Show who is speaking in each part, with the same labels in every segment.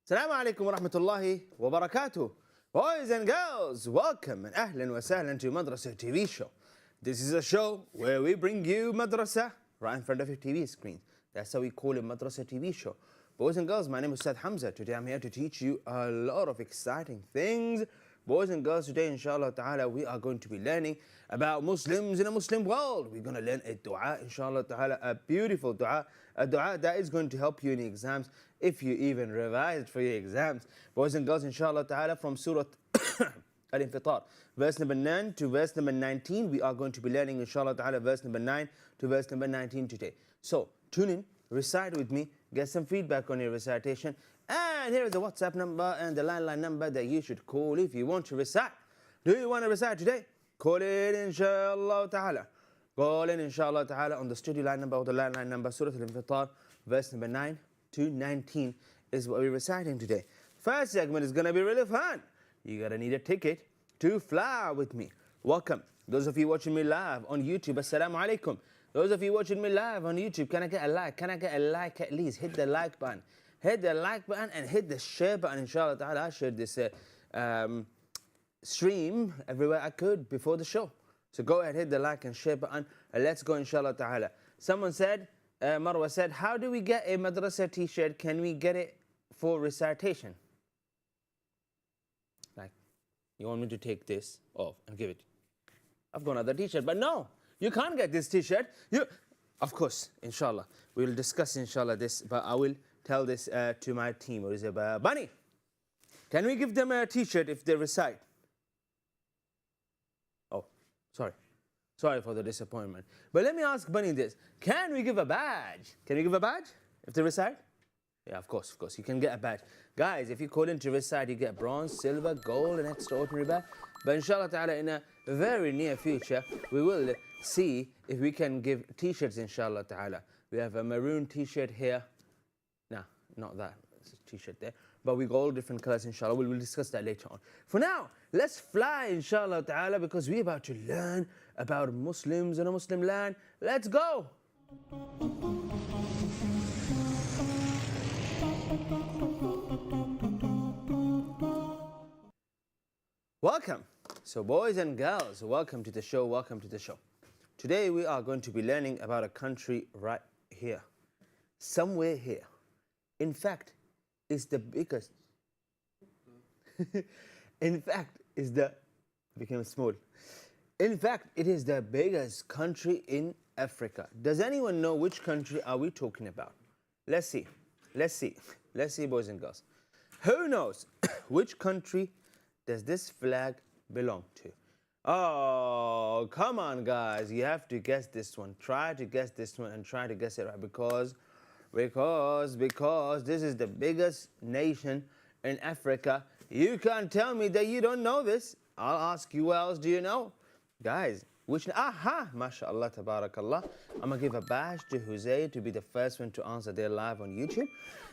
Speaker 1: السلام عليكم ورحمة الله وبركاته. Boys and girls, welcome and أهلا وسهلا to Madrasa TV show. This is a show where we bring you Madrasa right in front of your TV screen. That's how we call it, Madrasa TV show. Boys and girls, my name is Ustaz Hamza. Today I'm here to teach you a lot of exciting things. Boys and girls, today inshallah ta'ala we are going to be learning about Muslims in a Muslim world. We're going to learn a dua inshallah ta'ala, a beautiful dua, a dua that is going to help you in exams if you even revised for your exams. Boys and girls, inshallah ta'ala, from Surah Al-Infitar, verse number 9 to verse number 19, we are going to be learning inshallah ta'ala verse number 9 to verse number 19 today. So tune in, recite with me, get some feedback on your recitation. And here is the WhatsApp number and the landline number that you should call if you want to recite. Do you want to recite today? Call it inshallah ta'ala. Call in inshallah ta'ala on the studio line number or the landline number. Surah Al-Infitar, verse number 9 to 19 is what we're reciting today. First segment is going to be really fun. You're going to need a ticket to fly with me. Welcome. Those of you watching me live on YouTube, assalamu alaikum. Those of you watching me live on YouTube, can I get a like? Can I get a like at least? Hit the like button. Hit the like button and hit the share button. Inshallah ta'ala, I shared this stream everywhere I could before the show. So go ahead, hit the like and share button. And let's go inshallah ta'ala. Someone said, Marwa said, how do we get a madrasa t-shirt? Can we get it for recitation? Like, you want me to take this off and give it? I've got another t-shirt, but no, you can't get this t-shirt. Of course, inshallah, we will discuss inshallah this, but I will tell this to my team. Or is it Bunny? Can we give them a t-shirt if they recite? Oh, sorry. Sorry for the disappointment. But let me ask Bunny this. Can we give a badge? Can we give a badge if they recite? Yeah, of course, of course. You can get a badge. Guys, if you call in to recite, you get bronze, silver, gold, and extraordinary badge. But inshallah ta'ala, in a very near future, we will see if we can give t-shirts inshallah ta'ala. We have a maroon t-shirt here. No, not that. It's a t-shirt there. But we got all different colors, inshallah. We'll discuss that later on. For now, let's fly, inshallah ta'ala, because we're about to learn about Muslims in a Muslim land. Let's go! Welcome. So boys and girls, welcome to the show, welcome to the show. Today we are going to be learning about a country right here. Somewhere here. In fact, it's the biggest. In fact, became small. In fact, it is the biggest country in Africa. Does anyone know which country are we talking about? Let's see. Let's see. Let's see, boys and girls. Who knows which country does this flag belong to? Oh, come on, guys. You have to guess this one. Try to guess this one and try to guess it right because this is the biggest nation in Africa. You can't tell me that you don't know this. I'll ask you, what else do you know? Guys, mashallah, tabarakallah. I'm going to give a badge to Huzair to be the first one to answer there live on YouTube.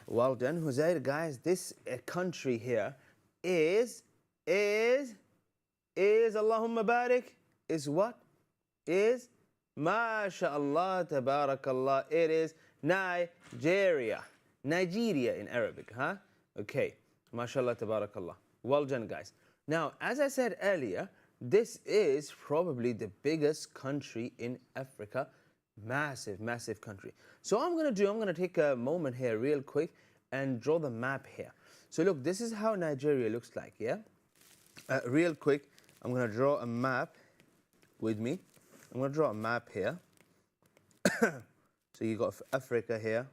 Speaker 1: Well done, Huzair. Guys, this country here is Allahumma barik, is what? Is, mashallah, tabarakallah, it is Nigeria. Nigeria in Arabic, huh? Okay, mashallah, tabarakallah. Well done, guys. Now, as I said earlier, this is probably the biggest country in Africa. Massive, massive country. So I'm going to take a moment here real quick and draw the map here. So look, this is how Nigeria looks like, yeah? Real quick, I'm going to draw a map with me. I'm going to draw a map here. So you got Africa here,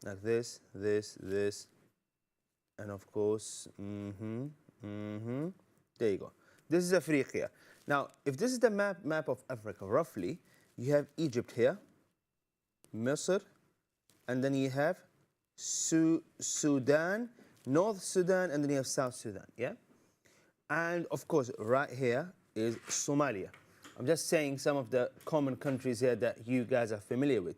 Speaker 1: like this, and of course, there you go. This is Africa. Now, if this is the map of Africa, roughly, you have Egypt here, Misr, and then you have Sudan, North Sudan, and then you have South Sudan, yeah? And of course, right here is Somalia. I'm just saying some of the common countries here that you guys are familiar with.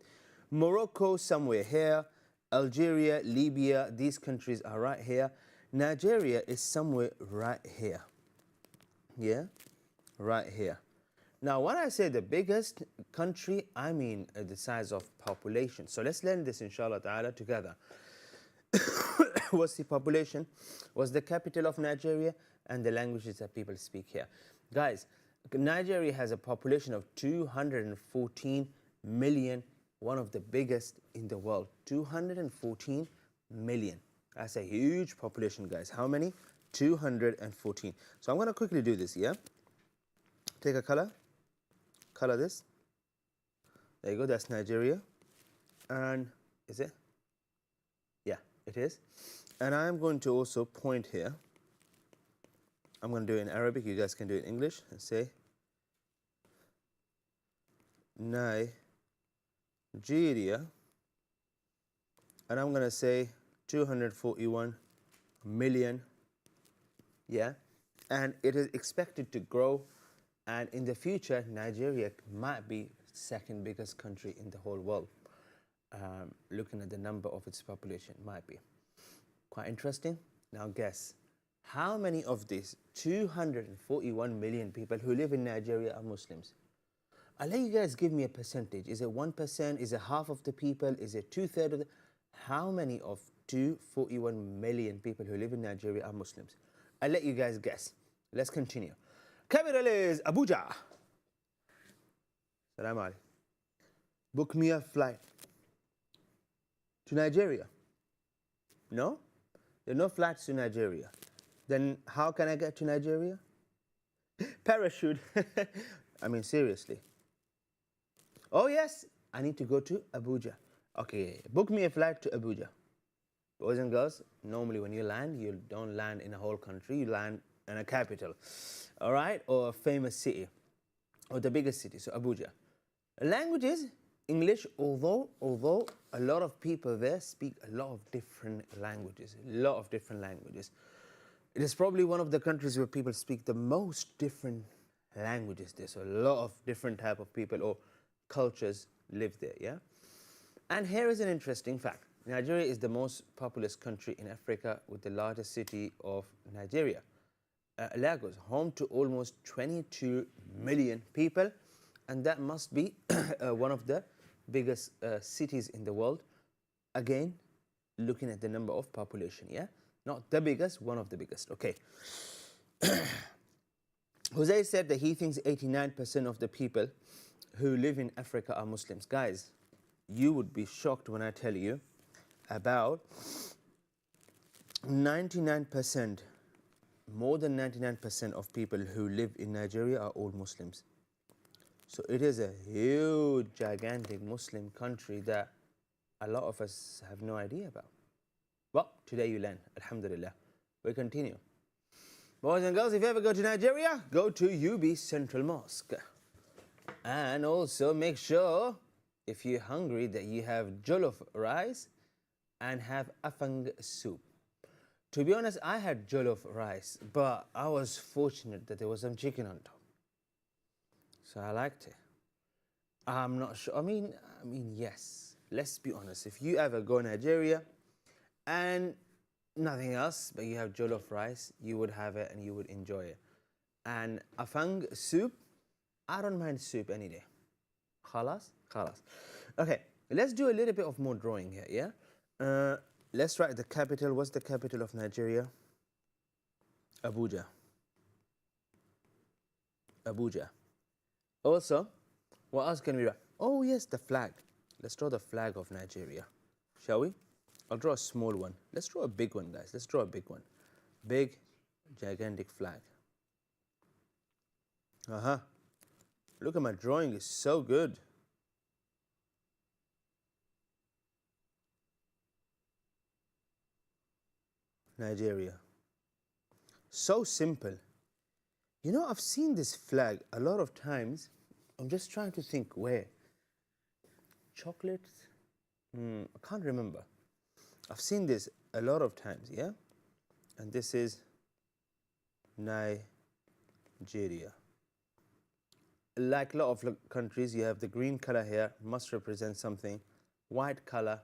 Speaker 1: Morocco, somewhere here. Algeria, Libya, these countries are right here. Nigeria is somewhere right here. Yeah, right here. Now, when I say the biggest country, I mean the size of population. So let's learn this, inshallah ta'ala, together. what's the population, what's the capital of Nigeria, and the languages that people speak here. Guys, Nigeria has a population of 214 million, one of the biggest in the world. 214 million. That's a huge population, guys. How many? 214. So I'm going to quickly do this, yeah? Take a color this. There you go, that's Nigeria. And is it? Yeah, it is. And I'm going to also point here. I'm going to do it in Arabic, you guys can do it in English, and say Nigeria. And I'm going to say 241 million, yeah? And it is expected to grow, and in the future, Nigeria might be second biggest country in the whole world. Looking at the number of its population, might be. Quite interesting. Now guess, how many of these 241 million people who live in Nigeria are Muslims? I'll let you guys give me a percentage. Is it 1%? Is it half of the people? Is it 2/3 of the... How many of 241 million people who live in Nigeria are Muslims? I'll let you guys guess. Let's continue. Capital is Abuja. Salam alaikum. Book me a flight to Nigeria. No? There are no flights to Nigeria. Then how can I get to Nigeria? Parachute. I mean, seriously. Oh yes, I need to go to Abuja. Okay, book me a flight to Abuja. Boys and girls, normally when you land, you don't land in a whole country, you land in a capital, all right, or a famous city, or the biggest city, so Abuja. Languages, English, although a lot of people there speak a lot of different languages, It is probably one of the countries where people speak the most different languages. There's a lot of different type of people or cultures live there, yeah? And here is an interesting fact. Nigeria is the most populous country in Africa with the largest city of Nigeria. Lagos, home to almost 22 million people, and that must be one of the biggest cities in the world. Again, looking at the number of population, yeah? Not the biggest, one of the biggest, okay. Jose said that he thinks 89% of the people who live in Africa are Muslims. Guys, you would be shocked when I tell you about 99%, more than 99% of people who live in Nigeria are all Muslims. So it is a huge, gigantic Muslim country that a lot of us have no idea about. Well, today you learn, alhamdulillah. We continue. Boys and girls, if you ever go to Nigeria, go to UB Central Mosque. And also make sure, if you're hungry, that you have jollof rice and have afang soup. To be honest, I had jollof rice, but I was fortunate that there was some chicken on top. So I liked it. I'm not sure. I mean, yes. Let's be honest. If you ever go to Nigeria and nothing else, but you have jollof rice, you would have it and you would enjoy it. And afang soup, I don't mind soup any day. Khalas? Khalas. Okay, let's do a little bit of more drawing here, yeah? Let's write the capital. What's the capital of Nigeria? Abuja. Abuja. Also, what else can we write? Oh yes, the flag. Let's draw the flag of Nigeria. Shall we? I'll draw a small one. Let's draw a big one, guys. Let's draw a big one. Big, gigantic flag. Look at my drawing, it's so good. Nigeria. So simple. You know, I've seen this flag a lot of times. I'm just trying to think where. Chocolates? I can't remember. I've seen this a lot of times, yeah? And this is Nigeria. Like a lot of countries, you have the green color here, must represent something. White color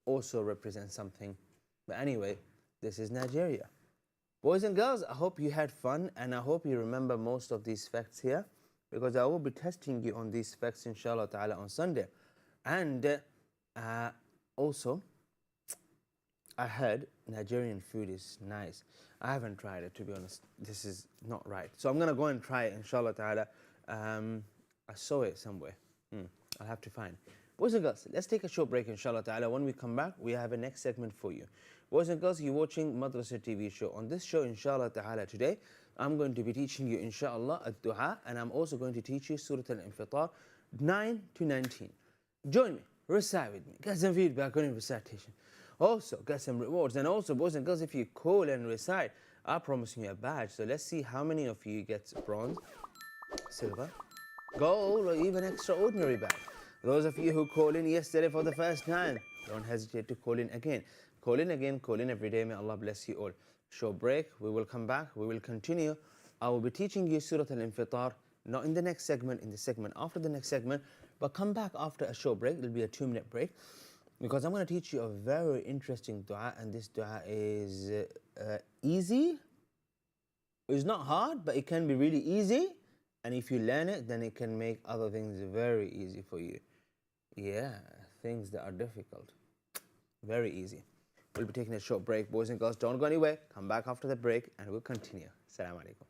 Speaker 1: also represents something. But anyway, this is Nigeria. Boys and girls, I hope you had fun and I hope you remember most of these facts here, because I will be testing you on these facts inshallah ta'ala on Sunday. And also, I heard Nigerian food is nice. I haven't tried it, to be honest. This is not right. So I'm gonna go and try it, inshallah ta'ala. I saw it somewhere. I'll have to find. Boys and girls, let's take a short break, inshallah ta'ala. When we come back, we have a next segment for you. Boys and girls, you're watching Madrasa TV show. On this show, inshallah ta'ala, today, I'm going to be teaching you, inshallah, ad-du'a, and I'm also going to teach you Surah Al-Infitar 9 to 19. Join me, recite with me, get some feedback on your recitation. Also, get some rewards. And also, boys and girls, if you call and recite, I'm promising you a badge. So let's see how many of you get bronze, silver, gold, or even extraordinary badge. Those of you who called in yesterday for the first time, don't hesitate to call in again. Call in again, call in every day. May Allah bless you all. Short break, we will come back, we will continue. I will be teaching you Surah Al-Infitar, not in the next segment, in the segment after the next segment, but come back after a short break. It'll be a 2-minute break, because I'm going to teach you a very interesting dua, and this dua is easy. It's not hard, but it can be really easy, and if you learn it, then it can make other things very easy for you. Yeah, things that are difficult, very easy. We'll be taking a short break. Boys and girls, don't go anywhere. Come back after the break, and we'll continue. Assalamu alaikum.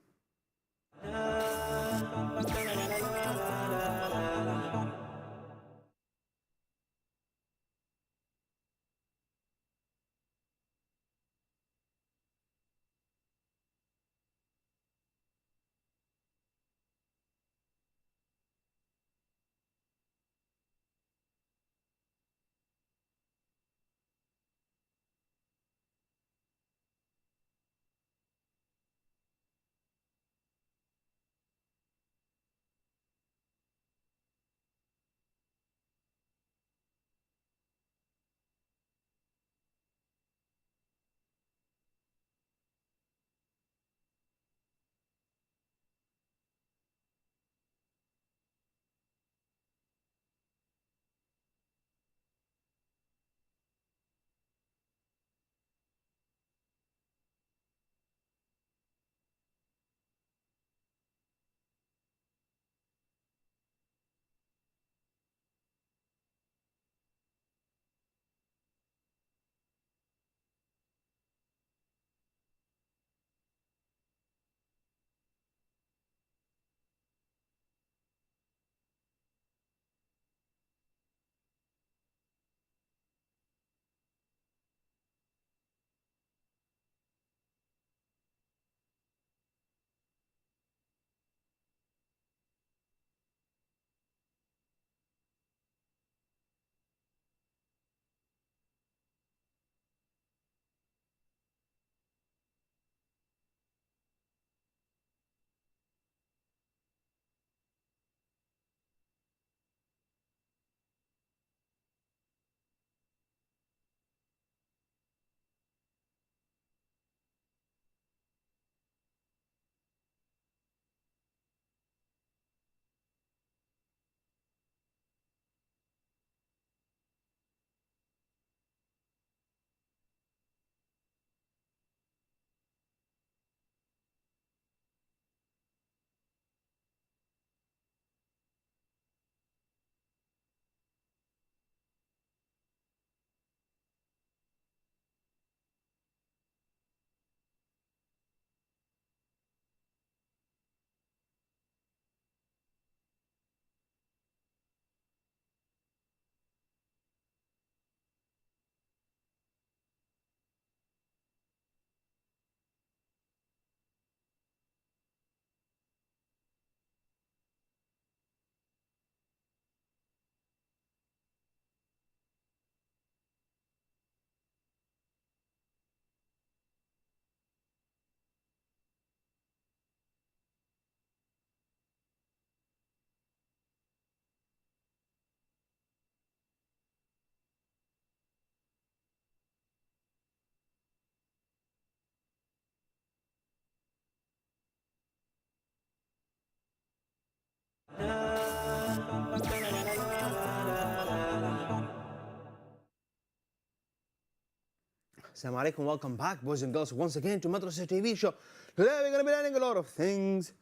Speaker 1: Assalamu alaikum, welcome back, boys and girls, once again to Madrasa TV show. Today we're going to be learning a lot of things.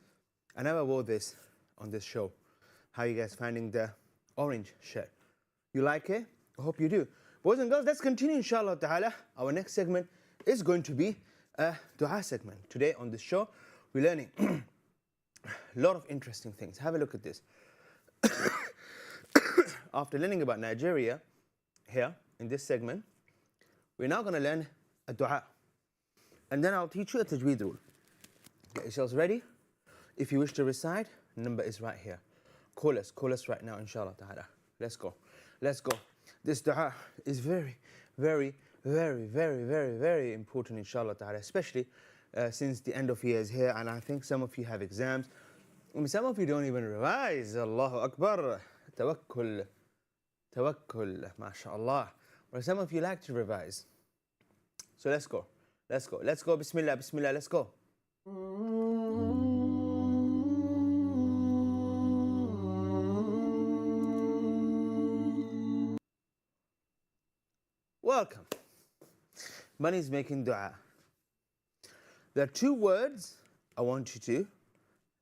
Speaker 1: I never wore this on this show. How are you guys finding the orange shirt? You like it? I hope you do. Boys and girls, let's continue inshallah ta'ala. Our next segment is going to be a dua segment. Today on this show, we're learning a lot of interesting things. Have a look at this. After learning about Nigeria here in this segment, we're now going to learn a dua. And then I'll teach you a tajweed rule. Get yourselves ready. If you wish to recite, number is right here. Call us right now, inshallah ta'ala. Let's go. This dua is very, very, very, very, very, very important, inshallah ta'ala, especially since the end of year is here, and I think some of you have exams. Some of you don't even revise. Allahu Akbar. Tawakkul, mashallah. Or some of you like to revise. So let's go. Bismillah, let's go. Welcome. Bunny's making dua. There are two words I want you to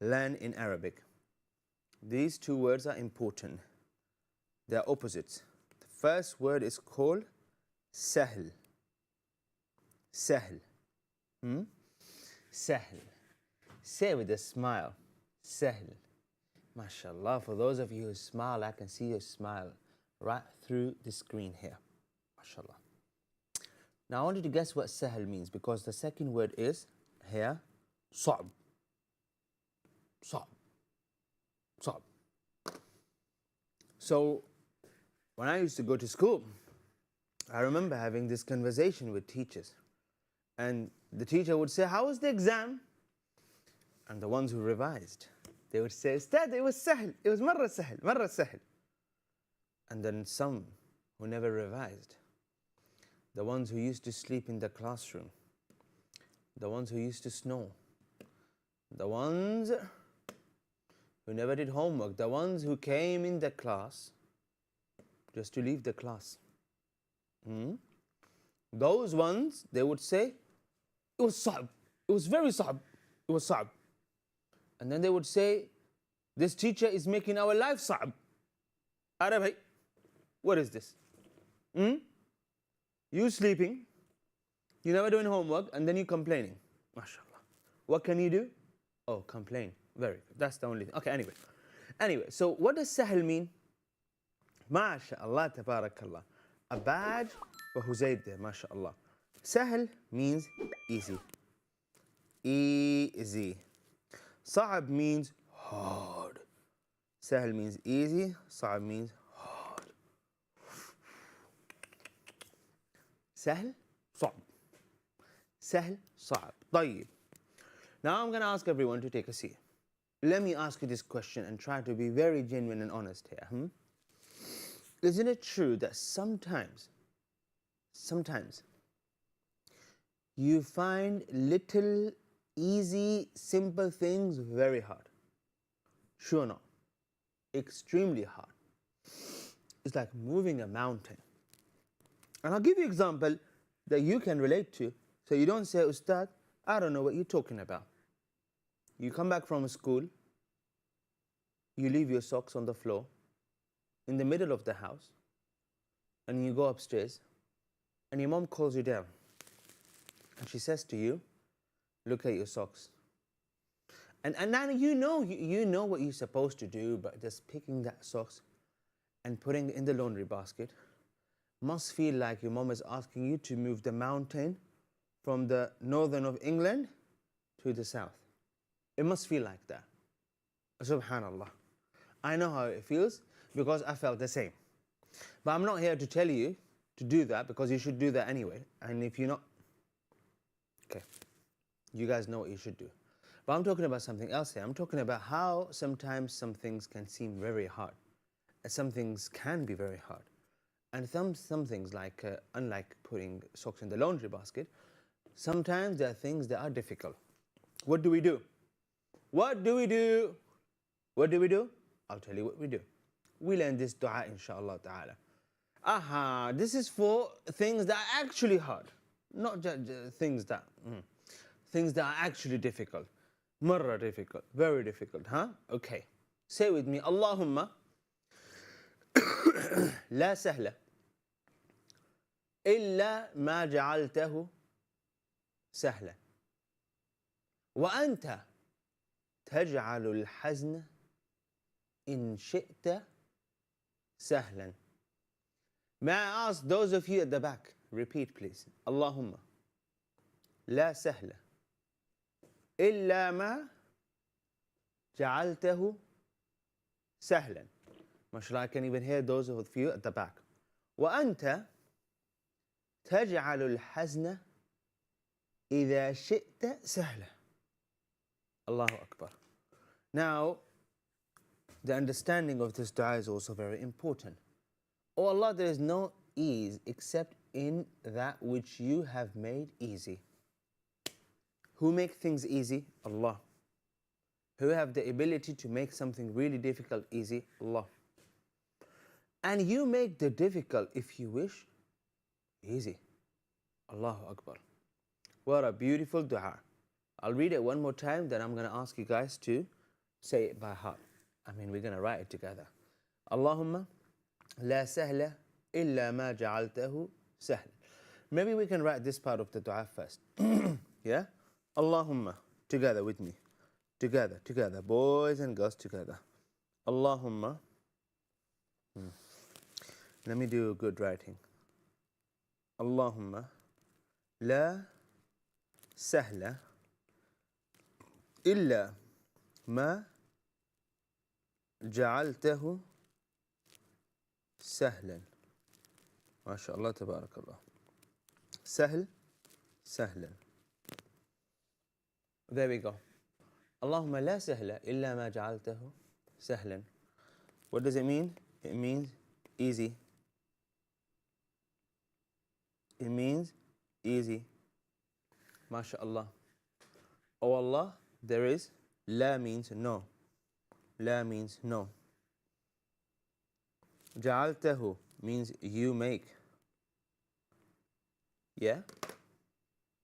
Speaker 1: learn in Arabic. These two words are important. They are opposites. The first word is called sahl. Sahl. Sahl. Say with a smile. Sahl. MashaAllah. For those of you who smile, I can see your smile right through the screen here. MashaAllah. Now I want you to guess what sahl means, because the second word is here, صعب. So when I used to go to school, I remember having this conversation with teachers. And the teacher would say, how was the exam? And the ones who revised, they would say, Ustad, it was sahl. It was marra sahl. And then some who never revised, the ones who used to sleep in the classroom, the ones who used to snore, the ones who never did homework, the ones who came in the class just to leave the class. Those ones, they would say, it was sa'b. It was very sa'b. It was sa'b. And then they would say, this teacher is making our life sa'b. Arabi, what is this? You sleeping, you never doing homework, and then you complaining. MashaAllah. What can you do? Oh, complain. Very good. That's the only thing. Okay, anyway, so what does sahl mean? MashaAllah, tabarakallah. A badge for Huzayd there, MashaAllah. Sahl means easy. Easy. Sa'ab means hard. Sahl means easy. Sa'ab means hard. Sahl, صعب. Sahl, صعب. طيب. Now I'm going to ask everyone to take a seat. Let me ask you this question and try to be very genuine and honest here. Isn't it true that sometimes you find little, easy, simple things very hard? Sure or not? Extremely hard. It's like moving a mountain. And I'll give you an example that you can relate to. So you don't say, Ustad, I don't know what you're talking about. You come back from school, you leave your socks on the floor in the middle of the house, and you go upstairs, and your mom calls you down. And she says to you, look at your socks. And now you know what you're supposed to do, but just picking that socks and putting it in the laundry basket must feel like your mom is asking you to move the mountain from the northern of England to the south. It must feel like that. Subhanallah. I know how it feels because I felt the same. But I'm not here to tell you to do that, because you should do that anyway. And if you're not, okay, you guys know what you should do. But I'm talking about something else here. I'm talking about how sometimes some things can seem very hard. And some things can be very hard. And some things, like unlike putting socks in the laundry basket, sometimes there are things that are difficult. What do we do? What do we do? What do we do? I'll tell you what we do. We learn this dua, inshallah ta'ala. This is for things that are actually hard, not just things that are actually difficult. Marra difficult, very difficult, Okay. Say with me, Allahumma la sahla إلا ما جعلته سهلا وأنت تجعل الحزن إن شئت سهلا. May I ask those of you at the back, repeat please. اللهم لا سهل إلا ما جعلته سهلا. MashaAllah, I can even hear those of you at the back. وأنت تجعل الحزن إذا شئت سهلا. Allahu Akbar. Now, the understanding of this dua is also very important. Oh Allah, there is no ease except in that which you have made easy. Who makes things easy? Allah. Who have the ability to make something really difficult easy? Allah. And you make the difficult, if you wish, easy. Allahu Akbar. What a beautiful dua. I'll read it one more time, then I'm going to ask you guys to say it by heart. We're going to write it together. Allahumma la sahla illa ma ja'altahu sahla. Maybe we can write this part of the dua first. Yeah? Allahumma, together with me. Together, boys and girls together. Allahumma. Let me do good writing. Allahumma la sahla illa ma ja'altahu sahlan. MashaAllah, tabarakallah. Sahl, sahlan. There we go. Allahumma la sahla illa ma ja'altahu sahlan. What does it mean? It means easy. It means easy. MashaAllah. Oh Allah, there is la means no. La means no. Ja'altahu means you make. Yeah?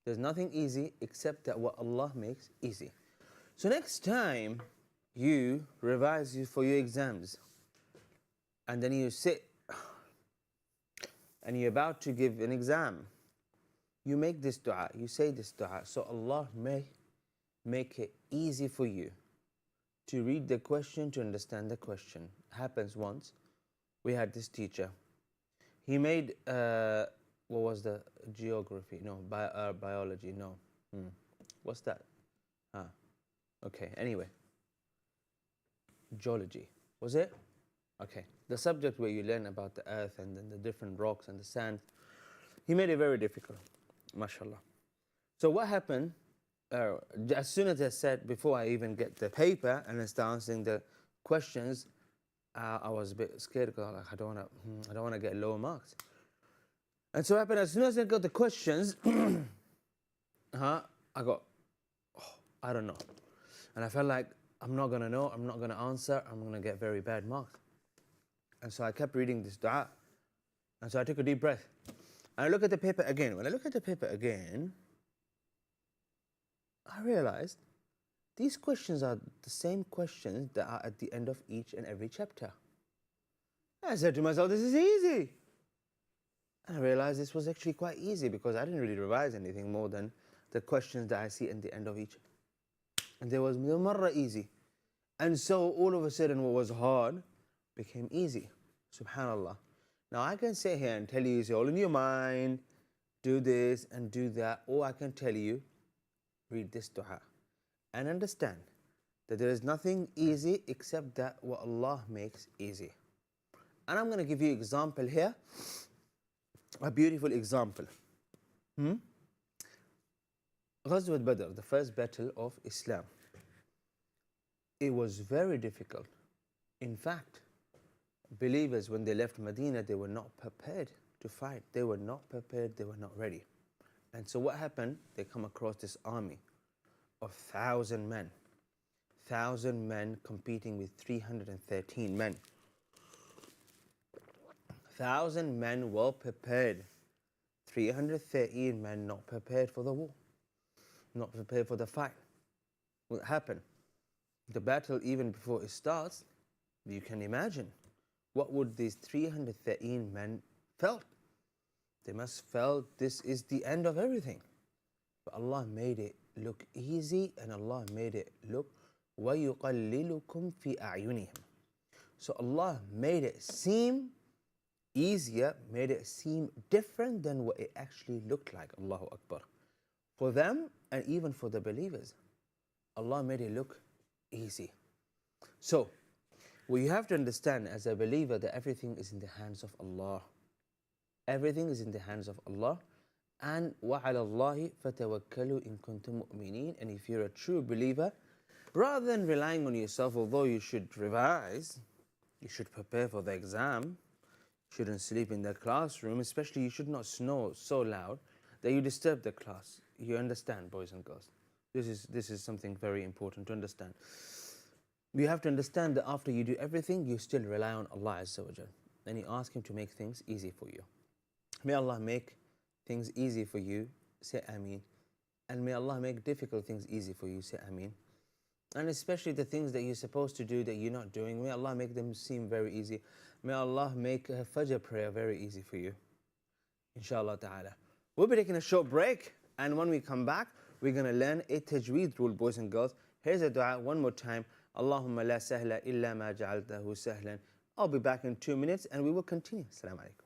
Speaker 1: There's nothing easy except that what Allah makes easy. So next time you revise for your exams and then you sit and you're about to give an exam, you make this dua, you say this dua, so Allah may make it easy for you to read the question, to understand the question. Happens once. We had this teacher. He made, what was the geography? No, biology, no. What's that? Okay, anyway. Geology, was it? Okay, the subject where you learn about the earth and then the different rocks and the sand. He made it very difficult, mashallah. So what happened, as soon as I said, before I even get the paper and I start answering the questions, I was a bit scared because like, I don't want to get lower marks. And so what happened, as soon as I got the questions, I got, I don't know. And I felt like I'm not going to know, I'm not going to answer, I'm going to get very bad marks. And so I kept reading this dua. And so I took a deep breath. And I look at the paper again. When I look at the paper again, I realized these questions are the same questions that are at the end of each and every chapter. I said to myself, this is easy. And I realized this was actually quite easy because I didn't really revise anything more than the questions that I see at the end of each. And there was marra easy. And so all of a sudden what was hard became easy. Subhanallah. Now I can sit here and tell you, it's all in your mind, do this and do that. Or I can tell you, read this dua and understand that there is nothing easy except that what Allah makes easy. And I'm going to give you an example here, a beautiful example. Ghazwat Badr, the first battle of Islam. It was very difficult. In fact, believers, when they left Medina, they were not prepared to fight. They were not prepared, they were not ready. And so what happened? They come across this army of 1,000 men. 1,000 men competing with 313 men. 1,000 men well prepared. 313 men not prepared for the war. Not prepared for the fight. What happened? The battle, even before it starts, you can imagine what would these 313 men felt. They must felt this is the end of everything. But Allah made it look easy, and Allah made it look وَيُقَلِّلُكُمْ فِي أَعْيُنِهِمْ. So Allah made it seem easier, made it seem different than what it actually looked like. Allahu Akbar. For them and even for the believers, Allah made it look easy. So, we have to understand as a believer that everything is in the hands of Allah. Everything is in the hands of Allah. And وَعَلَى اللَّهِ فَتَوَكَّلُوا إِن كُنتُم مُؤْمِنِينَ. And if you're a true believer, rather than relying on yourself, although you should revise, you should prepare for the exam, you shouldn't sleep in the classroom, especially you should not snore so loud that you disturb the class. You understand, boys and girls? This is something very important to understand. You have to understand that after you do everything, you still rely on Allah Azza wa Jal. And you ask Him to make things easy for you. May Allah make things easy for you, say Ameen. And may Allah make difficult things easy for you, say Ameen. And especially the things that you're supposed to do that you're not doing, may Allah make them seem very easy. May Allah make a Fajr prayer very easy for you. Inshallah ta'ala. We'll be taking a short break, and when we come back, we're going to learn a tajweed rule, boys and girls. Here's a dua one more time. Allahumma la sahla illa ma ja'altahu sahlan. I'll be back in 2 minutes and we will continue. Assalamu alaikum.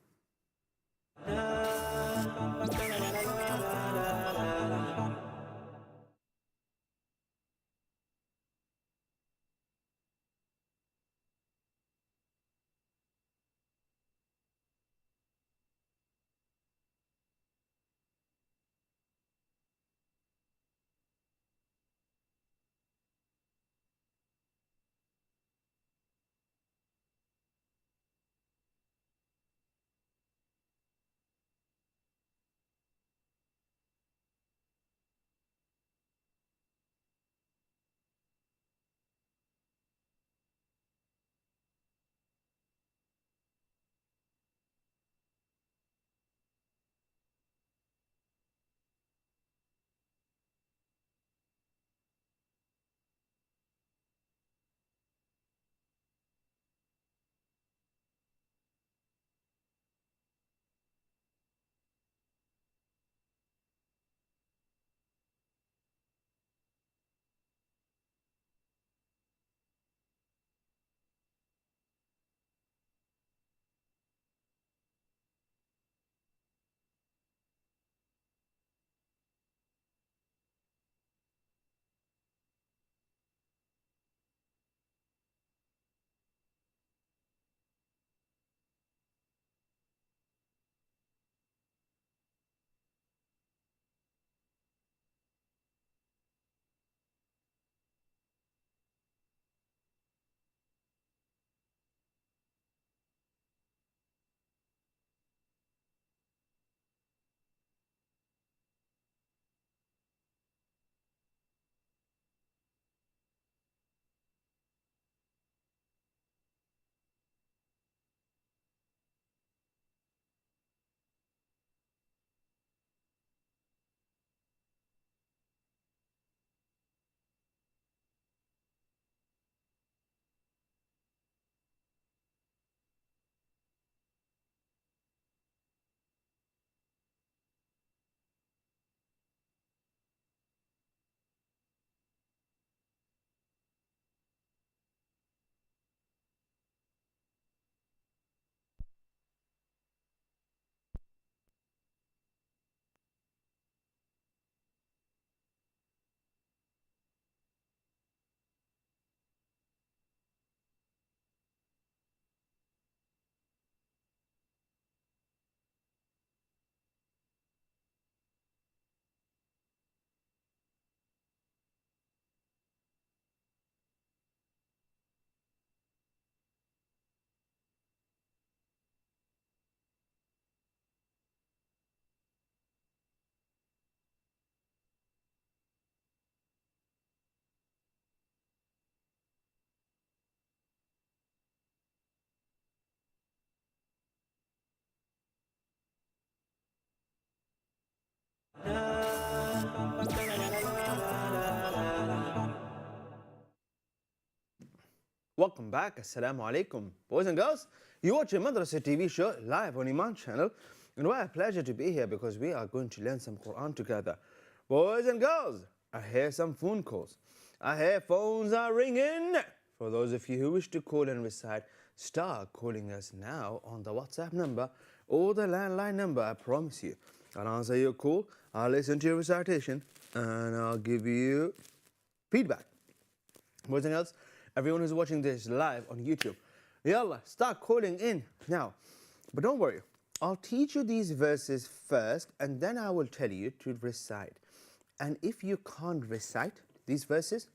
Speaker 1: Welcome back. Assalamu alaikum. Boys and girls, you watch a Madrasa TV show live on Eman Channel. And what a pleasure to be here because we are going to learn some Quran together. Boys and girls, I hear some phone calls. I hear phones are ringing. For those of you who wish to call and recite, start calling us now on the WhatsApp number or the landline number. I promise you, I'll answer your call, I'll listen to your recitation, and I'll give you feedback. Boys and girls, everyone who's watching this live on YouTube, yalla, start calling in now. But don't worry, I'll teach you these verses first and then I will tell you to recite. And if you can't recite these verses,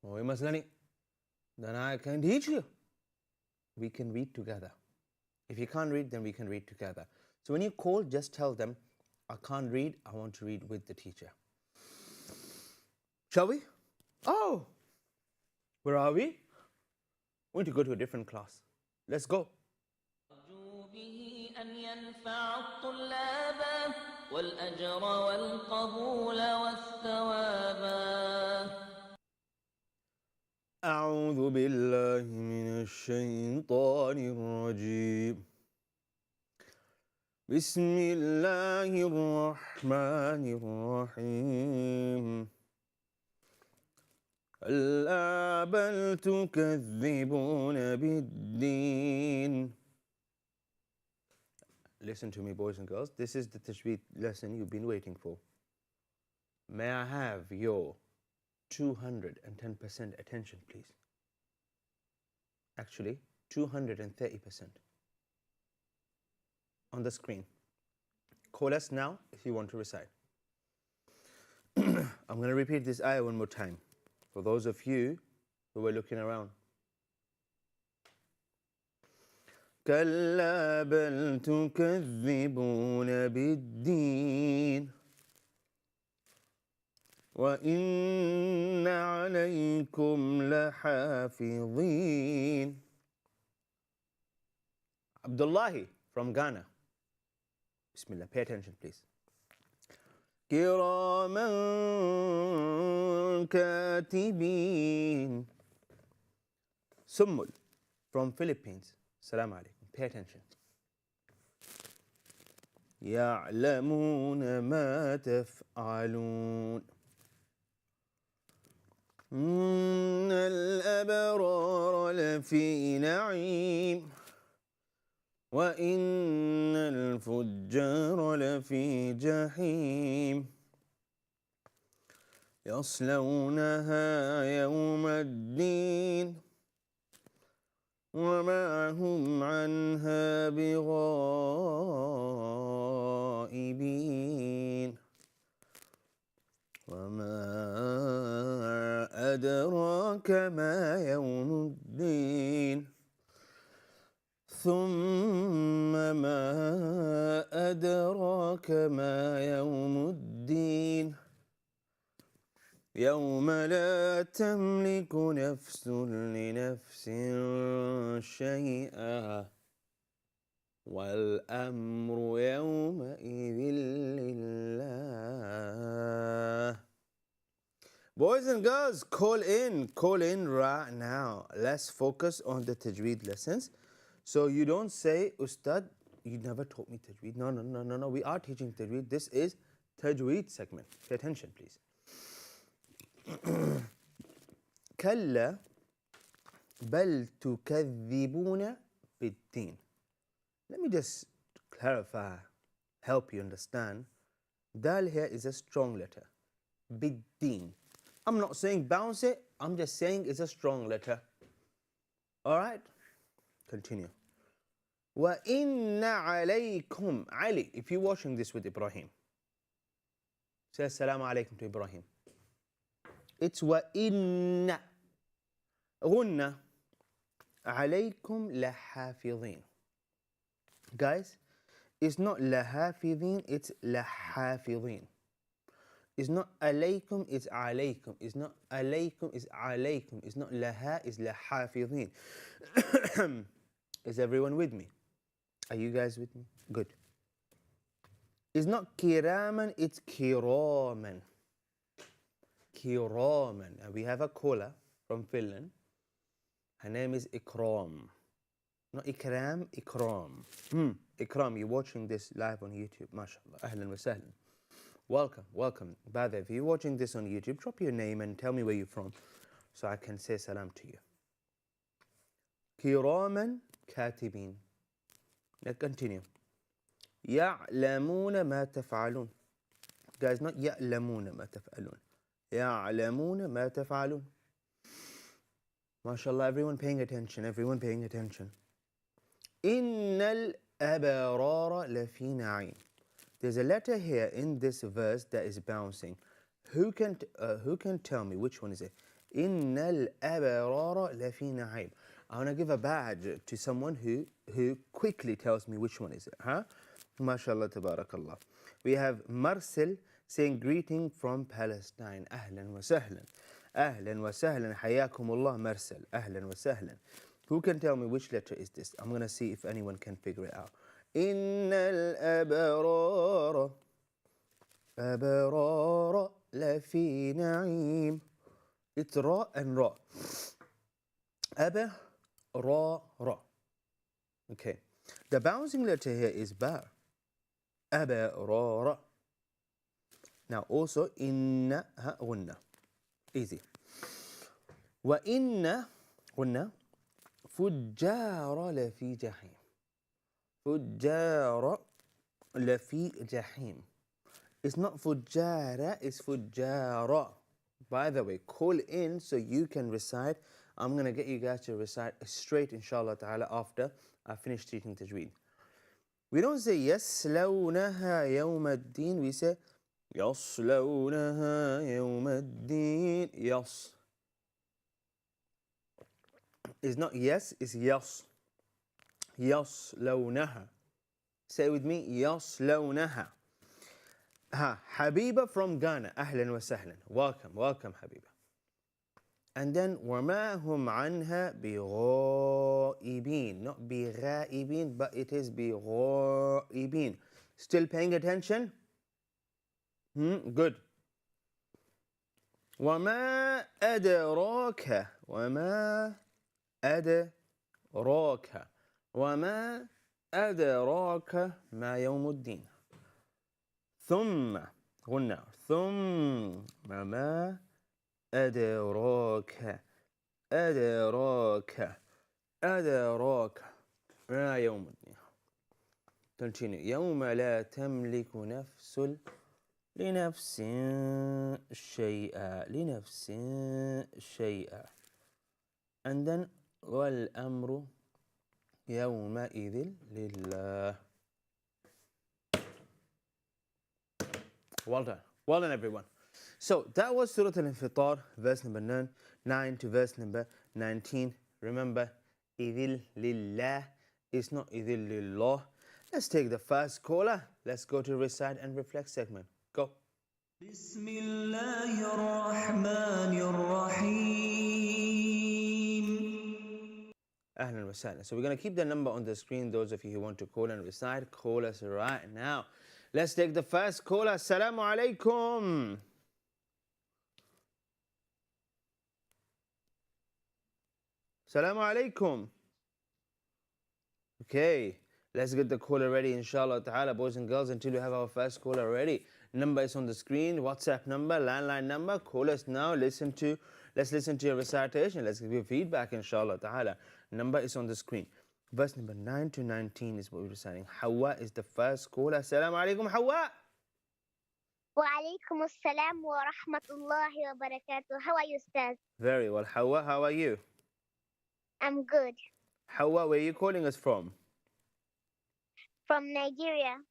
Speaker 1: then I can teach you. We can read together. If you can't read, then we can read together. So when you call, just tell them, I can't read, I want to read with the teacher. Shall we? Oh, where are we? We need to go to a different class. Let's go.
Speaker 2: والأجر والقبول والثواب.
Speaker 1: أعوذ بالله من الشيطان الرجيم. بسم الله الرحمن الرحيم. ألا بل تكذبون بالدين. Listen to me, boys and girls. This is the tajweed lesson you've been waiting for. May I have your 210% attention, please? Actually, 230%. On the screen. Call us now if you want to recite. I'm going to repeat this ayah one more time for those of you who were looking around. كلا بل تكذبون بالدين وإن عليكم لحافظين. Abdullahi from Ghana. Bismillah, pay attention please. كراما كاتبين. Summul from Philippines. Assalamu alaikum. Pay attention. يعلمون ما تفعلون. إن الأبرار لفي نعيم وإن الفجار لفي جحيم يصلونها يوم الدين وما هم عنها بغائبين وما أدراك ما يوم الدين ثم ما أدراك ما يوم الدين يوم لا تملك نفس لنفس شيئا والأمر يومئذ لله. Boys and girls, call in right now. Let's focus on the tajweed lessons. So you don't say, Ustad, you never taught me tajweed. No. We are teaching tajweed. This is tajweed segment. Pay attention, please. كلا بل تكذبون بالدين. Let me just clarify, help you understand. Dal here is a strong letter. بالدين. I'm not saying bounce it. I'm just saying it's a strong letter. All right? Continue. وَإِنَّ عَلَيْكُمْ. Ali, if you're watching this with Ibrahim, say assalamu alaikum to Ibrahim. It's وَإِنَّ غُنَّ عَلَيْكُمْ لَحَافِظِينَ. Guys, it's not لَحَافِظِينَ, it's لَحَافِظِينَ. It's not alaykum, it's alaykum. It's not alaykum, it's alaykum. It's not laha, it's lahafidhin. Is everyone with me? Are you guys with me? Good. It's not kiraman, it's kiraman. Kiraman. And we have a caller from Finland. Her name is Ikram. Not ikram, ikram. Ikram, you're watching this live on YouTube. MashaAllah. Ahlan wa sahlan. Welcome, welcome. By the way, if you're watching this on YouTube, drop your name and tell me where you're from so I can say salam to you. Kiraman katibin. Let's continue. يعلمون ما تفعلون. Guys, not يعلمون ما تفعلون. يعلمون ما تفعلون. MashaAllah, everyone paying attention, everyone paying attention. إن الأبرار لفي نعيم. There's a letter here in this verse that is bouncing. Who can tell me which one is it? إن الأبرار لفي نعيم. I want to give a badge to someone who quickly tells me which one is it. Huh? MashaAllah, tabarakallah. We have Marcel saying greeting from Palestine. أهلا وسهلا. أهلا وسهلا. حياكم الله Marcel. أهلا وسهلا. Who can tell me which letter is this? I'm going to see if anyone can figure it out. إن الأبرار أبرار لفي نعيم. It's ra and ra. أب ra ra. Okay. The bouncing letter here is ba. أبرار. Now also إن غنة. Easy. وإن غنة فجار لفي جحيم. فجار لفي جحيم. It's not fujara, it's fujara. By the way, call in so you can recite. I'm going to get you guys to recite straight, inshallah ta'ala, after I finish teaching tajweed. We don't say يَسْلَوْنَهَا يَوْمَ الدِّينِ. We say يَصْلَوْنَهَا يَوْمَ الدِّينِ. Yas. It's not yes, it's yas. يَصْلَوْنَهَا. Say with me, يَصْلَوْنَهَا. Habiba from Ghana. Ahlan wa sahlan. Welcome, welcome, Habiba. And then, وَمَا هُمْ عَنْهَا بِغَائِبِينَ. Not بِغَائِبِينَ, but it is بِغَائِبِينَ. Still paying attention? Good. وَمَا أَدْرَاكَ. وَمَا أَدْرَاكَ. وَمَا أَدْرَاكَ مَا يَوْمُ الدِّينِ. ثم قلنا ثم ما أدراك أدراك أدراك ما يوم الدين. Continue. يوم لا تملك نفس لنفس شيئا لنفس شيئا. And then والأمر يومئذ لله. Well done. Well done, everyone. So that was Surah Al-Infitar, verse number 9 to verse number 19. Remember, idil lillah is not idil lillah. Let's take the first caller. Let's go to Recite and Reflect segment. Go. Bismillahirrahmanirrahim. Ahlan wa sahlan. So we're going to keep the number on the screen. Those of you who want to call and recite, call us right now. Let's take the first caller. Assalamu alaikum. Assalamu alaikum. Okay, let's get the caller ready, inshallah ta'ala, boys and girls, until we have our first caller ready. Number is on the screen, WhatsApp number, landline number. Call us now. Let's listen to your recitation. Let's give you feedback, inshallah ta'ala. Number is on the screen. Verse number 9 to 19 is what we're reciting. Hawa is the first caller. Assalamu alaikum, Hawa.
Speaker 3: Wa alaikum assalam wa rahmatullahi wa barakatuh. How are you, Ustaz?
Speaker 1: Very well. Hawa, how are you?
Speaker 3: I'm good.
Speaker 1: Hawa, where are you calling us from?
Speaker 3: From Nigeria.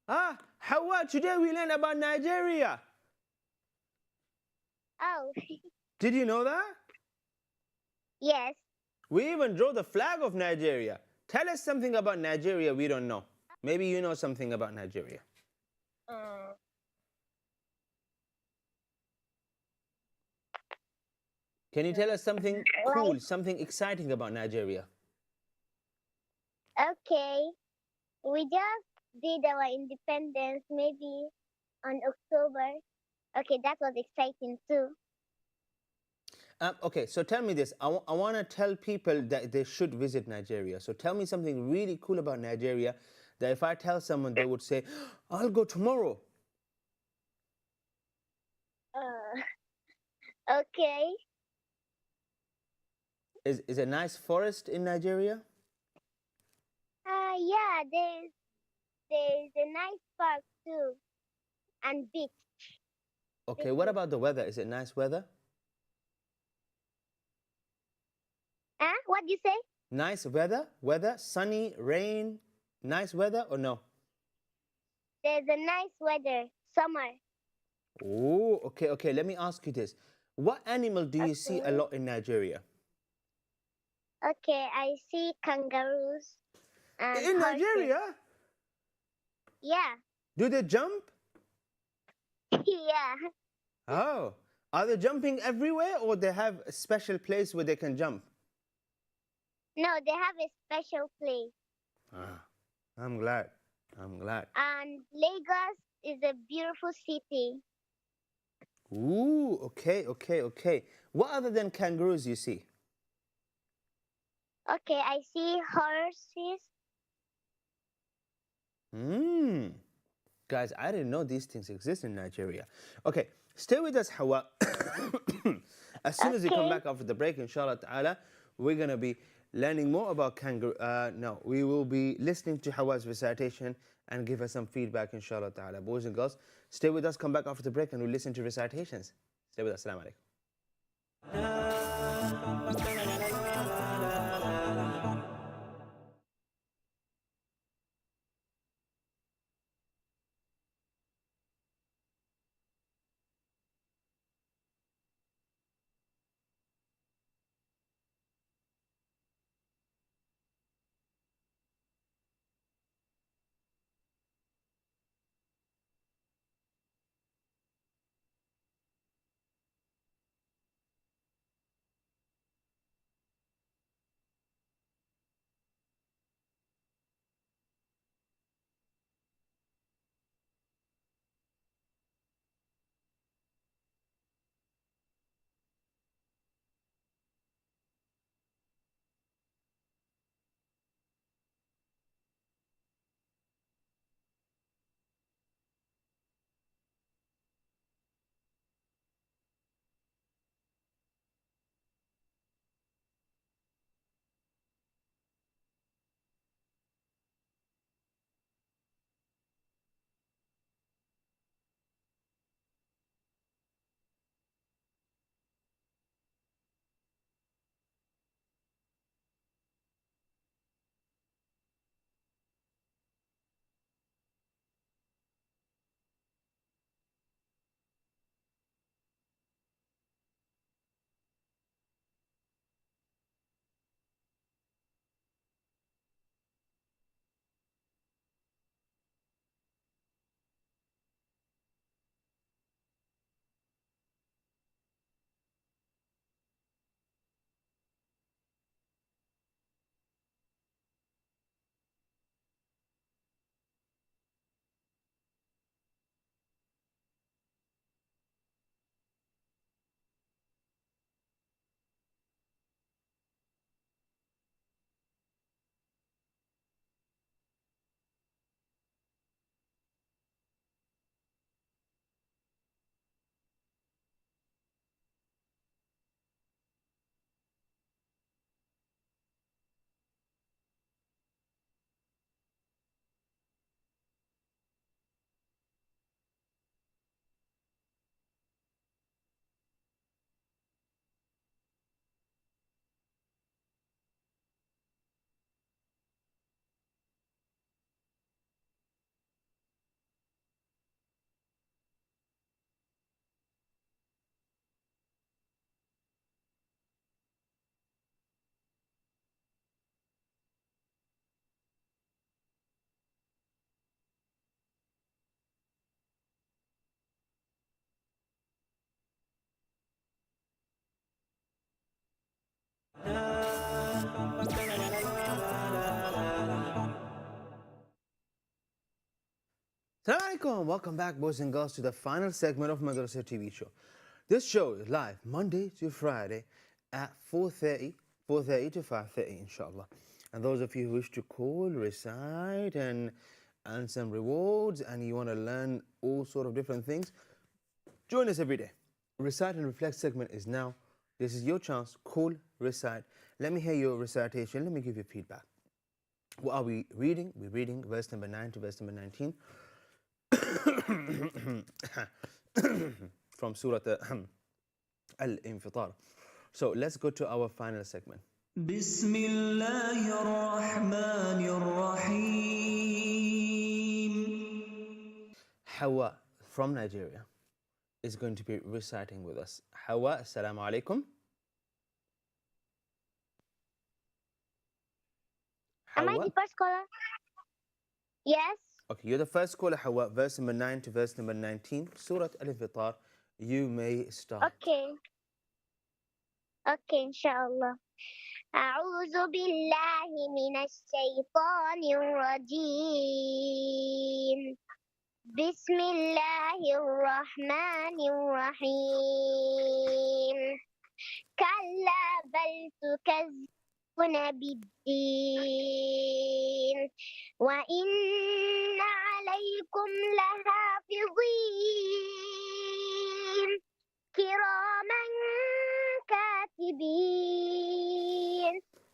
Speaker 1: Hawa, today we learn about Nigeria.
Speaker 3: Oh.
Speaker 1: Did you know that?
Speaker 3: Yes.
Speaker 1: We even draw the flag of Nigeria. Tell us something about Nigeria we don't know. Maybe you know something about Nigeria. Can you tell us something cool, something exciting about Nigeria?
Speaker 3: Okay. We just did our independence maybe on October. Okay, that was exciting too.
Speaker 1: Okay, so tell me this. I want to tell people that they should visit Nigeria. So tell me something really cool about Nigeria that if I tell someone, they would say, I'll go tomorrow.
Speaker 3: Uh, okay.
Speaker 1: Is a nice forest in Nigeria?
Speaker 3: Yeah, there's a nice park too, and beach.
Speaker 1: Okay, what about the weather? Is it nice weather?
Speaker 3: Huh? What do you say?
Speaker 1: Nice weather? Weather? Sunny, rain, nice weather or no?
Speaker 3: There's a nice weather, summer.
Speaker 1: Oh, okay, okay. Let me ask you this. What animal do you see a
Speaker 3: Okay.
Speaker 1: lot in Nigeria?
Speaker 3: Okay, I see kangaroos and
Speaker 1: In
Speaker 3: horses.
Speaker 1: Nigeria?
Speaker 3: Yeah,
Speaker 1: Do they jump?
Speaker 3: yeah.
Speaker 1: Oh. Are they jumping everywhere or they have a special place where they can jump?
Speaker 3: No, they have a special place.
Speaker 1: Ah, I'm glad. I'm glad.
Speaker 3: And Lagos is a beautiful city.
Speaker 1: Ooh, okay, okay, okay. What other than kangaroos you see?
Speaker 3: Okay, I see horses.
Speaker 1: Hmm. Guys, I didn't know these things exist in Nigeria. Okay, stay with us, Hawa. As soon as we come
Speaker 3: Okay.
Speaker 1: back after the break, inshallah ta'ala, we're going to be learning more about kangaroo. No, we will be listening to Hawa's recitation and give us some feedback, inshallah ta'ala. Boys and girls, stay with us, come back after the break, and we'll listen to recitations. Stay with us. Assalamu alaikum. Assalamu alaikum. Welcome back, boys and girls, to the final segment of Madrasa TV show. This show is live Monday to Friday at 4:30 to 5:30, inshallah. And those of you who wish to call, recite, and earn some rewards, and you want to learn all sort of different things, join us every day. Recite and Reflect segment is now. This is your chance. Call, recite. Let me hear your recitation. Let me give you feedback. What are we reading? We're reading verse number 9 to verse number 19 from Surah Al-Infitar. So let's go to our final segment.
Speaker 4: بسم الله الرحمن الرحيم.
Speaker 1: Hawa from Nigeria is going to be reciting with us. Hawa, assalamu alaikum.
Speaker 3: Am I the first caller? Yes.
Speaker 1: Okay, you're the first caller, Hawa. Verse number 9 to verse number 19, Surah Al-Infitar. You may start.
Speaker 3: Okay. Okay, inshallah. أعوذ بالله من الشيطان الرجيم. بسم الله الرحمن الرحيم. كلا بل تكذبون بالدين وإن عليكم لحافظين كراما كاتبين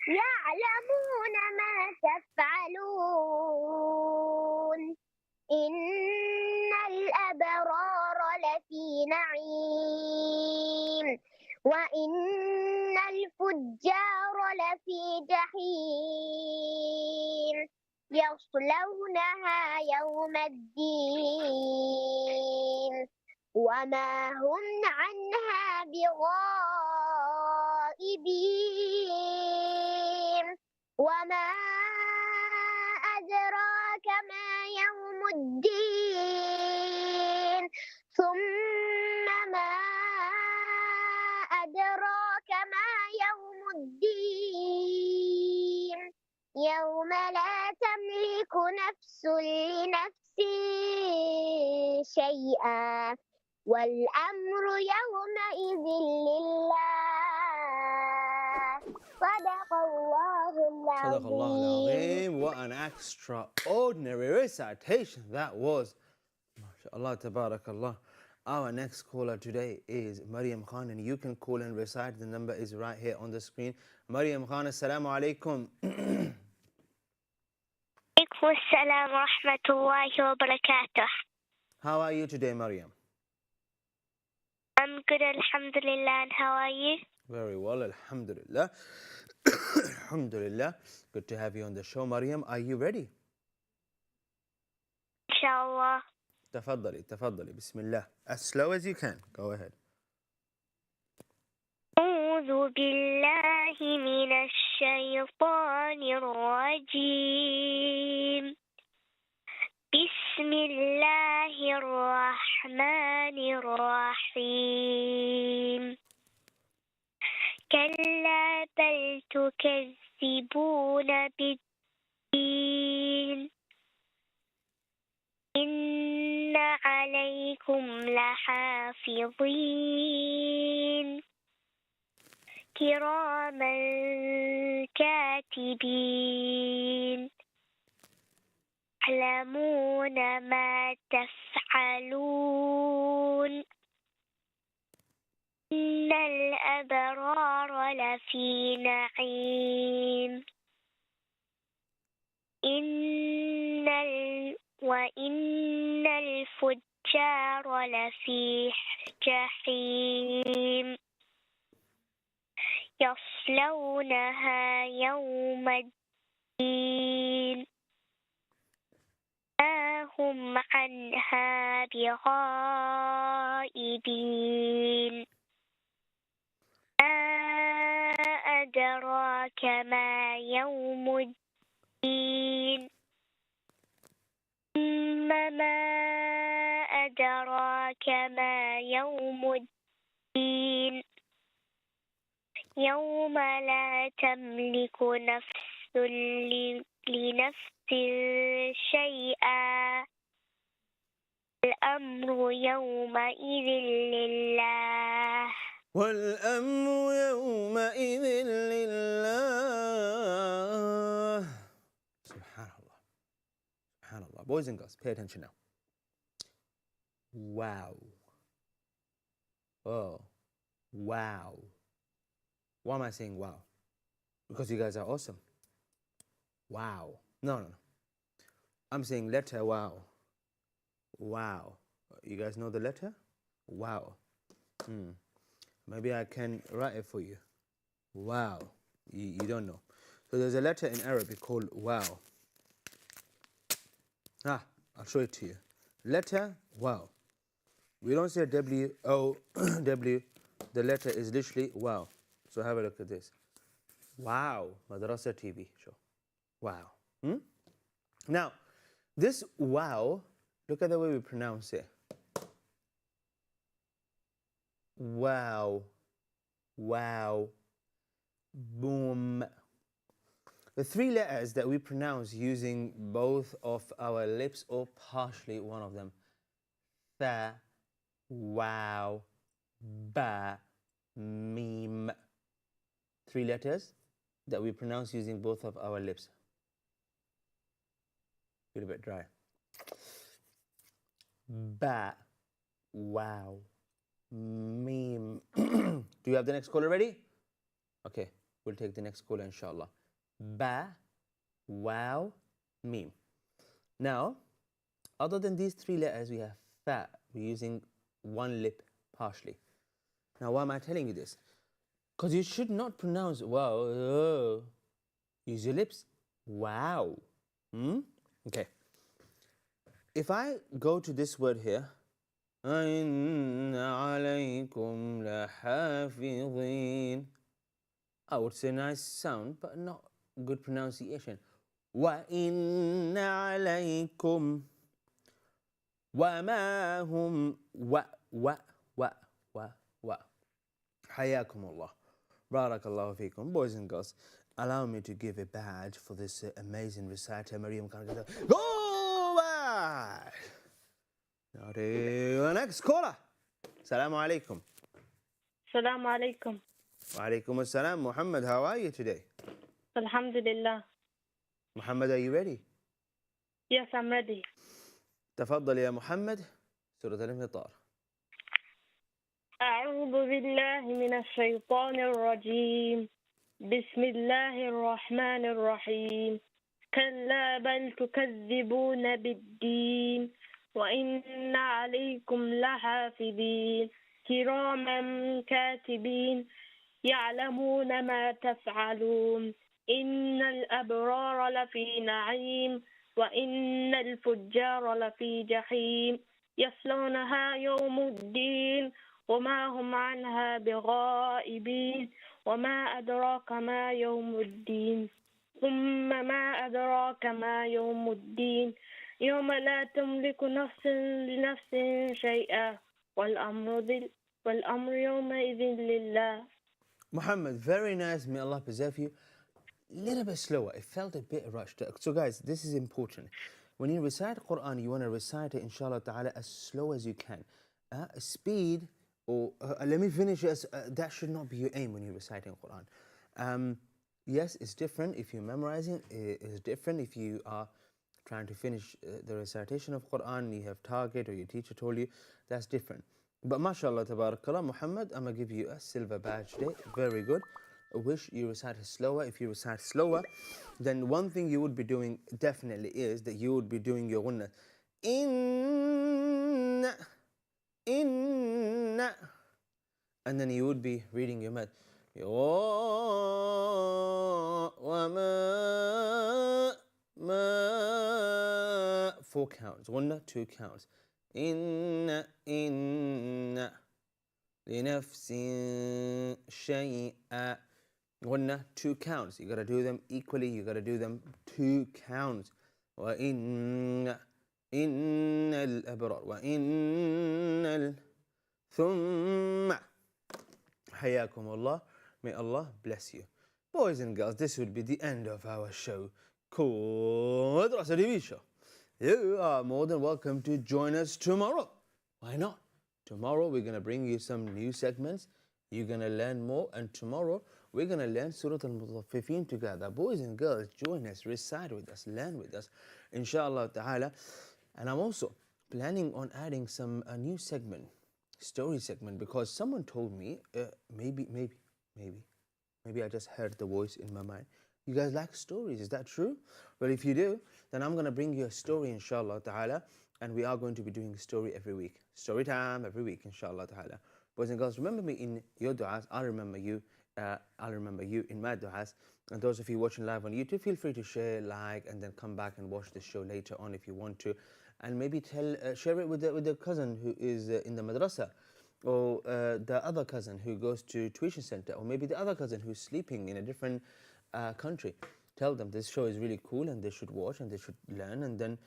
Speaker 3: يعلمون ما تفعلون إن الأبرار لفي نعيم وإن الفجار لفي جحيم يصلونها يوم الدين وما هم عنها بغائبين وما أدراك ما يوم الدين ثم ما أدراك ما يوم الدين يوم لا تملك نفس لنفس شيئا والأمر يومئذ لله صدق الله
Speaker 1: صدق الله
Speaker 3: العظيم.
Speaker 1: العظيم. What an extraordinary recitation that was. MashaAllah, tabarakallah. Our next caller today is Maryam Khan, and you can call and recite. The number is right here on the screen. Maryam Khan, assalamu alaikum.
Speaker 3: عليكم السلام ورحمة الله وبركاته.
Speaker 1: How are you today, Maryam?
Speaker 3: I'm good, alhamdulillah, and how are you?
Speaker 1: Very well, alhamdulillah. Alhamdulillah. Good to have you on the show, Maryam. Are you ready?
Speaker 3: Inshallah.
Speaker 1: تفضلي تفضلي بسم الله. As slow as you can. Go ahead.
Speaker 3: أعوذ بالله من الشيطان الرجيم. بسم الله الرحمن الرحيم. كلا بل تكذبون بالدين إن عليكم لحافظين كراما كاتبين يعلمون ما تفعلون إن الأبرار لفي نعيم وإن الفجار لفي جحيم يصلونها يوم الدين ما هم عنها بغائبين ما أدراك ما يوم الدين ثم ما أدراك ما يوم الدين يوم لا تملك نفس لنفس شيئا الأمر والأمر يومئذ لله
Speaker 1: والأمر يومئذ لله. Subhanallah. Subhanallah. Boys and girls, pay attention now. Wow. Oh. Wow. Why am I saying wow? Because you guys are awesome. Wow. No. I'm saying letter wow. Wow. You guys know the letter? Wow. Maybe I can write it for you. Wow. You don't know. So there's a letter in Arabic called wow. I'll show it to you. Letter wow. We don't say W-O-W. The letter is literally wow. So have a look at this. Wow. Madrasa TV show. Wow. Now, this wow, look at the way we pronounce it. Wow. Wow. Boom. The three letters that we pronounce using both of our lips or partially one of them. Tha, wow, ba, mim. Three letters that we pronounce using both of our lips. Feel a bit dry. Ba, wow, mim. Do you have the next caller ready? Okay, we'll take the next caller inshallah. Ba, wow, mim. Now, other than these three letters, we have fa. We're using one lip partially. Now, why am I telling you this? Because you should not pronounce wow. Use your lips. Wow. Okay. If I go to this word here, إِنَّ عَلَيْكُمْ لَحَافِظِينَ, I would say nice sound, but not good pronunciation. وَإِنَّ عَلَيْكُمْ وَمَا هُمْ حَيَاكُمُ اللَّهُ Barakallahu feekum. Boys and girls, allow me to give a badge for this amazing reciter, Maryam Khan. Go back! Now to the next caller. Assalamu alaikum.
Speaker 5: Assalamu alaikum.
Speaker 1: Wa alaikum assalam. Muhammad, how are you today?
Speaker 5: Alhamdulillah.
Speaker 1: Muhammad, are you ready?
Speaker 5: Yes, I'm ready.
Speaker 1: تفضل يا محمد سورة الانفطار.
Speaker 5: أعوذ بالله من الشيطان الرجيم. بسم الله الرحمن الرحيم. كلا بل تكذبون بالدين وإن عليكم لحافظين كراما كاتبين يعلمون ما تفعلون إن الأبرار لفي نعيم وإن الفجار لفي جحيم يصلونها يوم الدين وما هم عنها بغائبين وما أدراك ما يوم الدين ثم ما أدراك ما يوم الدين يوم لا تملك نفس لنفس شيئا والأمر يومئذ لله.
Speaker 1: Muhammad, very nice. May Allah preserve you. Little bit slower. It felt a bit rushed. So guys, this is important. When you recite Quran, you want to recite it, inshallah ta'ala, as slow as you can. Speed, or let me finish, that should not be your aim when you're reciting Quran. Yes, it's different if you're memorizing. It's different if you are trying to finish the recitation of Quran, you have target or your teacher told you, that's different. But mashallah, tabarakallah, Muhammad, I'm going to give you a silver badge today. Very good. I wish you recite it slower. If you recite slower, then one thing you would be doing definitely is that you would be doing your gunna. Inna. And then you would be reading your mad. Four counts. Gunna, two counts. Inna. لنفس شيئا. Gunna, two counts. You got to do them equally. You got to do them two counts. وإن الأبرار وإن ثم حياكم الله. May Allah bless you. Boys and girls, this would be the end of our show called Recite TV Show. You are more than welcome to join us tomorrow Why not? Tomorrow we're going to bring you some new segments. You're going to learn more. And tomorrow we're going to learn Surah Al-Mutaffifin together. Boys and girls, join us, recite with us, learn with us, inshallah ta'ala. And I'm also planning on adding some new segment, story segment, because someone told me, maybe I just heard the voice in my mind. You guys like stories, is that true? Well, if you do, then I'm going to bring you a story, inshallah ta'ala, and we are going to be doing a story every week. Story time every week, inshallah ta'ala. Boys and girls, remember me in your du'as. I'll remember you in my du'as. And those of you watching live on YouTube, feel free to share, like, and then come back and watch the show later on if you want to. And maybe share it with the cousin who is in the madrasa, or the other cousin who goes to tuition center, or maybe the other cousin who's sleeping in a different country. Tell them this show is really cool and they should watch and they should learn. And then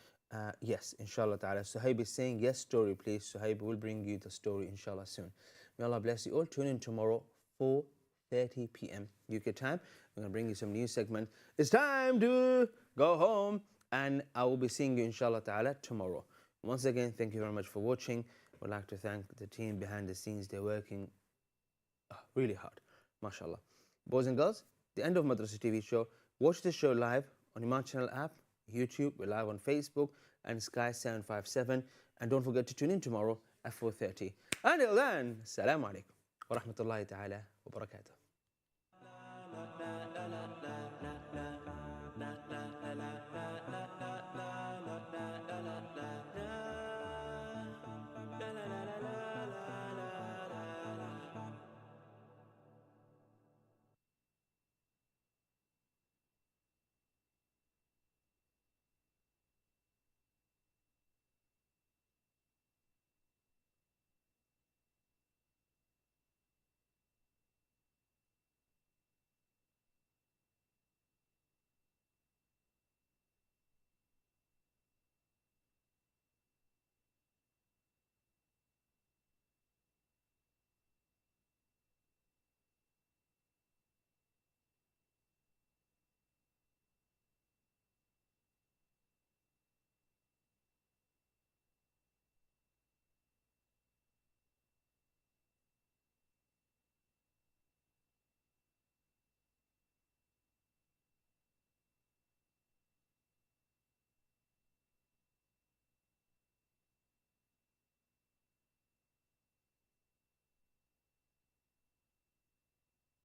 Speaker 1: yes, inshallah ta'ala. Suhaib is saying yes, story please. Suhaib will bring you the story inshallah soon. May Allah bless you all. Tune in tomorrow 4:30 p.m. UK time. We're going to bring you some new segment. It's time to go home, and I will be seeing you inshallah ta'ala tomorrow. Once again, thank you very much for watching. I'd like to thank the team behind the scenes. They're working really hard, mashallah. Boys and girls, the end of Madrasa TV show. Watch the show live on Eman Channel app, YouTube. We're live on Facebook and Sky 757. And don't forget to tune in tomorrow at 4:30. Until then, Assalamu alaikum wa rahmatullahi ta'ala wa barakatuh.